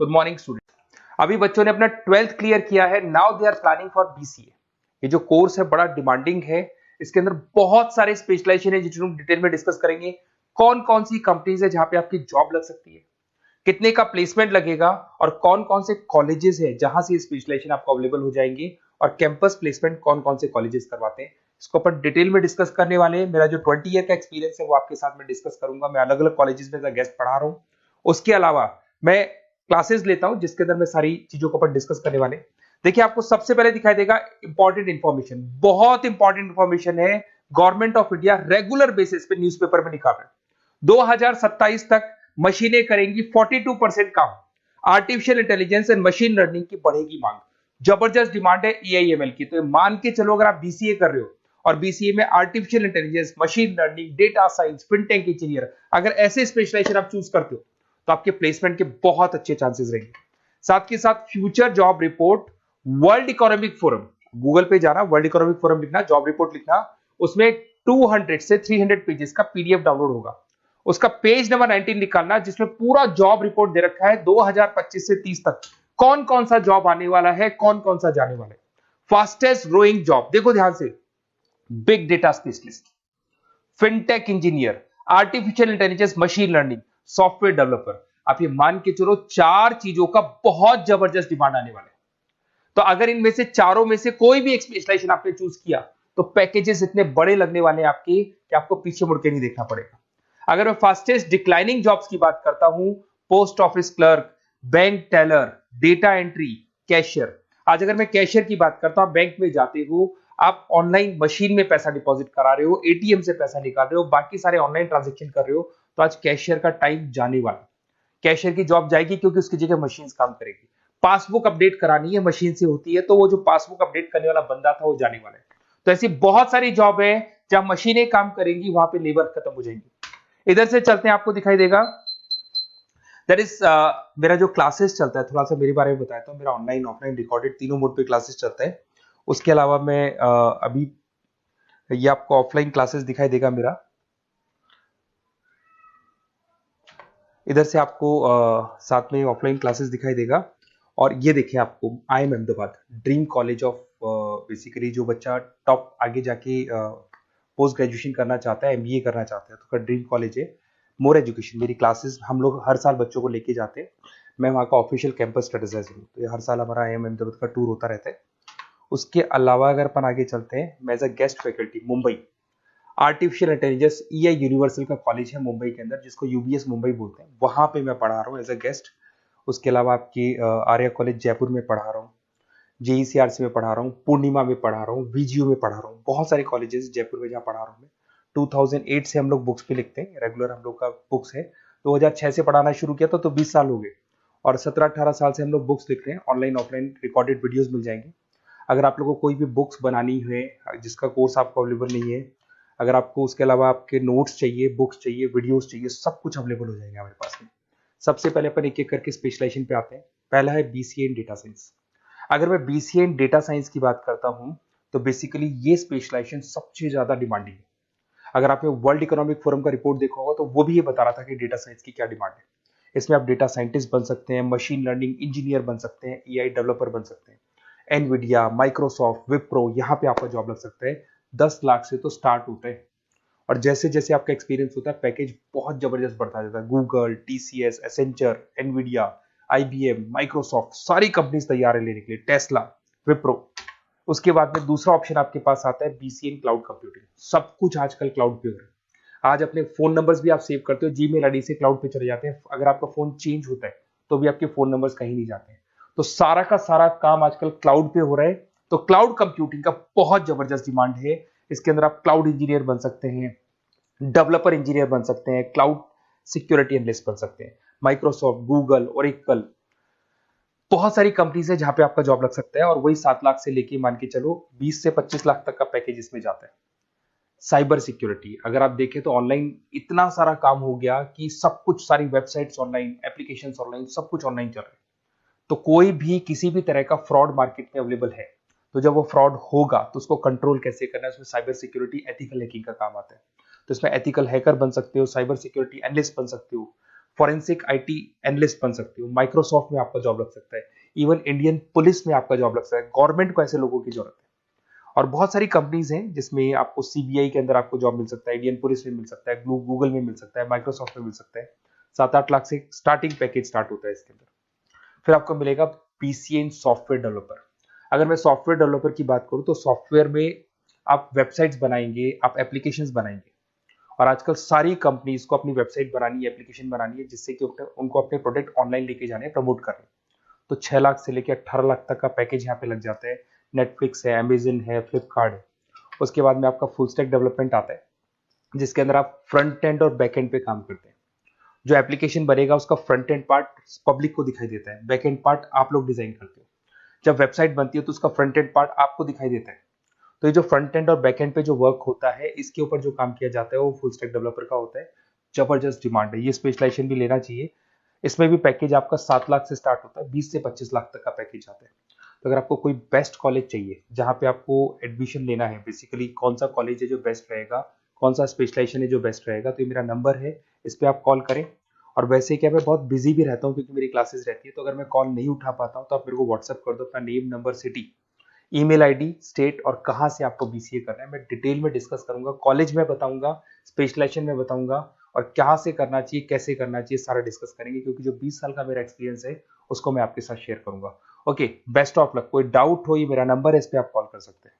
Good morning student. अभी बच्चों ने अपना 12th क्लियर किया है, now they are planning for BCA. ये जो कोर्स है बड़ा डिमांडिंग है, इसके अंदर बहुत सारे स्पेशलाइजेशन है जिनको हम डिटेल में डिस्कस करेंगे। कौन कौन सी कंपनीज है जहां पे आपकी जॉब लग सकती है, कितने का प्लेसमेंट लगेगा और कौन कौन से कॉलेजेस है जहां से स्पेशलाइजेशन आपको अवेलेबल हो जाएंगे और कैंपस प्लेसमेंट कौन कौन से कॉलेजेस करवाते हैं, इसको अपन डिटेल में डिस्कस करने वाले हैं। मेरा जो 20 ईयर का एक्सपीरियंस है वो आपके साथ में डिस्कस करूंगा। मैं अलग अलग कॉलेजेस में गेस्ट पढ़ा रहा हूँ, उसके अलावा मैं क्लासेस लेता हूं जिसके अंदर मैं सारी चीजों को अपन डिस्कस करने वाले। देखिए, आपको सबसे पहले दिखाई देगा इंपॉर्टेंट इंफॉर्मेशन, बहुत इंपॉर्टेंट इंफॉर्मेशन है। Government of India regular basis पे न्यूज़पेपर में निकाल रहा है 2027 तक मशीनें करेंगी 42% काम। Artificial intelligence and machine learning की बढ़ेगी मांग, जबरदस्त डिमांड है एआईएमएल की। तो मान के चलो, अगर आप बीसीए कर रहे हो और बीसीए में artificial intelligence, machine learning, data science, fintech engineer, अगर ऐसे स्पेशलाइजेशन आप चूज करते हो तो आपके प्लेसमेंट के बहुत अच्छे चांसेस रहेंगे। साथ के साथ future job report, world economic forum, Google पे जाना, वर्ल्ड इकोनॉमिक फोरम लिखना, जॉब रिपोर्ट लिखना, उसमें 200 से 300 पेजेस का पीडीएफ डाउनलोड होगा। उसका पेज नंबर 19 निकालना, जिसमें पूरा जॉब रिपोर्ट दे रखा है 2025 से 30 तक कौन कौन सा जॉब आने वाला है, कौन कौन सा जाने वाला है। फास्टेस्ट ग्रोइंग जॉब देखो ध्यान से, big data specialist, fintech engineer, artificial intelligence, machine learning, software developer. आप ये मान के चलो 4 चीजों का बहुत जबरदस्त डिमांड आने वाला है। तो अगर इनमें से चारों में से कोई भी एक स्पेशलाइजेशन आपने चूज किया तो पैकेजेस इतने बड़े लगने वाले हैं आपके कि आपको पीछे मुड़ के नहीं देखना पड़ेगा। अगर मैं फास्टेस्ट डिक्लाइनिंग जॉब्स की बात करता हूं, post office clerk, bank teller, data entry, cashier. आज अगर मैं कैशियर की बात करता हूं, बैंक में जाते हो, आप ऑनलाइन मशीन में पैसा डिपॉजिट करा रहे हो, एटीएम से पैसा निकाल रहे हो, बाकी सारे ऑनलाइन ट्रांजेक्शन कर रहे हो, तो आज कैशियर का टाइम जाने वाला। कैशियर की जॉब जाएगी क्योंकि उसकी जगह मशीन काम करेगी। पासबुक अपडेट करानी है, मशीन से होती है, तो वो जो पासबुक अपडेट करने वाला बंदा था वो जाने वाला है। तो ऐसी बहुत सारी जॉब है जहां मशीनें काम करेंगी, वहां पे लेबर खत्म हो जाएंगी। इधर से चलते हैं, आपको दिखाई देगा दैट इज मेरा जो क्लासेस चलता है, थोड़ा सा मेरे बारे में बताता हूँ। मेरा ऑनलाइन ऑफलाइन रिकॉर्डेड तीनों मोड पे क्लासेस चलता है। उसके अलावा मैं अभी ये आपको ऑफलाइन क्लासेस दिखाई देगा मेरा। इधर से आपको साथ में ऑफलाइन क्लासेस दिखाई देगा। और ये देखिए, आपको IIM Ahmedabad, dream college of, basically जो बच्चा टॉप आगे जाके पोस्ट ग्रेजुएशन करना चाहता है, MBA करना चाहता है, तो का ड्रीम कॉलेज है। मोर एजुकेशन, मेरी क्लासेस हम लोग हर साल बच्चों को लेके जाते हैं। मैं वहाँ का ऑफिशियल कैंपस स्ट्रेटेजाइजर हूँ, तो ये हर साल हमारा IIM अहमदाबाद का टूर होता रहता है। उसके अलावा अगर अपन आगे चलते हैं, मैं as a guest faculty Mumbai artificial intelligence, EI universal का कॉलेज है मुंबई के अंदर, जिसको UBS मुंबई बोलते हैं, वहां पे मैं पढ़ा रहा हूँ एज अ गेस्ट। उसके अलावा आपकी आर्या कॉलेज जयपुर में पढ़ा रहा हूँ, JECRC में पढ़ा रहा हूँ, पूर्णिमा में पढ़ा रहा हूँ, VGU में पढ़ा रहा हूँ। बहुत सारे कॉलेजेस जयपुर में जहाँ पढ़ा रहा हूँ मैं। 2008 से हम लोग बुक्स पे लिखते हैं, रेगुलर हम लोग का बुक्स है। 2006 से पढ़ाना शुरू किया था, तो 20 साल हो गए। और 17-18 साल से हम लोग बुक्स लिख रहे हैं, ऑनलाइन ऑफलाइन रिकॉर्डेड वीडियोस मिल जाएंगे। अगर आप लोगों को कोई भी बुक्स बनानी है जिसका कोर्स आपको अवेलेबल नहीं है, अगर आपको उसके अलावा आपके नोट्स चाहिए, बुक्स चाहिए, वीडियोस चाहिए, सब कुछ अवेलेबल हो जाएगा हमारे पास में। सबसे पहले अपन एक एक करके स्पेशलाइजेशन पे आते हैं। पहला है BCA इन डेटा साइंस। अगर मैं BCA इन डेटा साइंस की बात करता हूं तो बेसिकली ये स्पेशलाइजेशन सबसे ज्यादा डिमांडिंग है। अगर आपने वर्ल्ड इकोनॉमिक फोरम का रिपोर्ट देखा होगा तो वो भी ये बता रहा था कि डेटा साइंस की क्या डिमांड है। इसमें आप डेटा साइंटिस्ट बन सकते हैं, मशीन लर्निंग इंजीनियर बन सकते हैं, AI डेवलपर बन सकते हैं। एनवीडिया, माइक्रोसॉफ्ट, विप्रो, यहाँ पे आपका जॉब लग सकता है। 10 लाख से तो स्टार्ट होते हैं, और जैसे जैसे आपका एक्सपीरियंस होता है पैकेज बहुत जबरदस्त बढ़ता जाता है। Google, TCS, Accenture, Nvidia, IBM, Microsoft, सारी कंपनीज तैयार है लेने के लिए, टेस्ला, विप्रो। उसके बाद में दूसरा ऑप्शन आपके पास आता है BCA इन क्लाउड कंप्यूटिंग। सब कुछ आजकल क्लाउड पे हो रहा है। आज अपने फोन नंबर्स भी आप सेव करते हो, जीमेल आईडी से क्लाउड पे चले जाते हैं। अगर आपका फोन चेंज होता है तो भी आपके फोन नंबर्स कहीं नहीं जाते हैं। तो सारा का सारा काम आजकल क्लाउड पे हो रहा है। तो क्लाउड कंप्यूटिंग का बहुत जबरदस्त डिमांड है। इसके अंदर आप क्लाउड इंजीनियर बन सकते हैं, डेवलपर इंजीनियर बन सकते हैं, क्लाउड सिक्योरिटी एनालिस्ट बन सकते हैं। माइक्रोसॉफ्ट, गूगल, ओरेकल, बहुत सारी कंपनीज है जहां पे आपका जॉब लग सकता है। और वही 7 लाख से लेके मान के चलो 20 से 25 लाख तक का पैकेज इसमें जाता है। साइबर सिक्योरिटी, अगर आप देखें तो ऑनलाइन इतना सारा काम हो गया कि सब कुछ, सारी वेबसाइट्स ऑनलाइन, एप्लीकेशंस ऑनलाइन, सब कुछ ऑनलाइन चल रहा है। तो कोई भी किसी भी तरह का फ्रॉड मार्केट में अवेलेबल है, तो जब वो फ्रॉड होगा तो उसको कंट्रोल कैसे करना है, उसमें साइबर सिक्योरिटी, एथिकल हैकिंग का काम आता है। तो इसमें एथिकल हैकर बन सकते हो, साइबर सिक्योरिटी एनालिस्ट बन सकते हो, फॉरेंसिक आईटी एनालिस्ट बन सकते हो, माइक्रोसॉफ्ट में आपका जॉब लग सकता है, इवन इंडियन पुलिस में आपका जॉब लग सकता है। गवर्नमेंट को ऐसे लोगों की जरूरत है। और बहुत सारी कंपनीज हैं जिसमें आपको सीबीआई के अंदर आपको जॉब मिल सकता है, इंडियन पुलिस में मिल सकता है, गूगल में मिल सकता है, माइक्रोसॉफ्ट में मिल सकता है। 7-8 लाख से स्टार्टिंग पैकेज स्टार्ट होता है इसके अंदर। फिर आपको मिलेगा पीसीए इन सॉफ्टवेयर डेवलपर। अगर मैं सॉफ्टवेयर डेवलपर की बात करूं तो सॉफ्टवेयर में आप वेबसाइट्स बनाएंगे, आप एप्लीकेशंस बनाएंगे। और आजकल सारी कंपनीज को अपनी वेबसाइट बनानी है, एप्लीकेशन बनानी है, जिससे कि उनको अपने प्रोडक्ट ऑनलाइन लेके जाने, प्रमोट करने। तो 6 लाख से लेकर 18 लाख तक का पैकेज यहाँ पे लग जाता है। नेटफ्लिक्स है, अमेजन है, फ्लिपकार्ट है। उसके बाद में आपका फुल स्टैक डेवलपमेंट आता है, जिसके अंदर आप फ्रंट एंड और बैक एंड पे काम करते हैं। जो एप्लीकेशन बनेगा उसका फ्रंट एंड पार्ट पब्लिक को दिखाई देता है, बैक एंड पार्ट आप लोग डिजाइन करते हो। जब वेबसाइट बनती है तो उसका फ्रंट एंड पार्ट आपको दिखाई देता है। तो ये जो फ्रंट एंड और बैक एंड पे जो वर्क होता है, इसके ऊपर जो काम किया जाता है वो फुल स्टैक डेवलपर का होता है। जबरदस्त डिमांड है, ये स्पेशलाइजेशन भी लेना चाहिए। इसमें भी पैकेज आपका 7 लाख से स्टार्ट होता है, 20 से 25 लाख तक का पैकेज आता है। तो अगर आपको कोई बेस्ट कॉलेज चाहिए जहाँ पे आपको एडमिशन लेना है, बेसिकली कौन सा कॉलेज है जो बेस्ट रहेगा, कौन सा स्पेशलाइजेशन है जो बेस्ट रहेगा, तो ये मेरा नंबर है, इस पर आप कॉल करें। और वैसे क्या, मैं बहुत बिजी भी रहता हूँ क्योंकि मेरी क्लासेस रहती है, तो अगर मैं कॉल नहीं उठा पाता हूँ तो आप मेरे को व्हाट्सअप कर दो अपना name, number, city, email ID, state और कहाँ से आपको बीसीए करना है। मैं डिटेल में डिस्कस करूंगा, कॉलेज में बताऊंगा, स्पेशलाइजेशन में बताऊंगा, और कहाँ से करना चाहिए, कैसे करना चाहिए, सारा डिस्कस करेंगे, क्योंकि जो 20 साल का मेरा एक्सपीरियंस है उसको मैं आपके साथ शेयर करूंगा। Okay, best of luck. कोई डाउट हो, ये मेरा नंबर है, इस पर आप कॉल कर सकते हैं।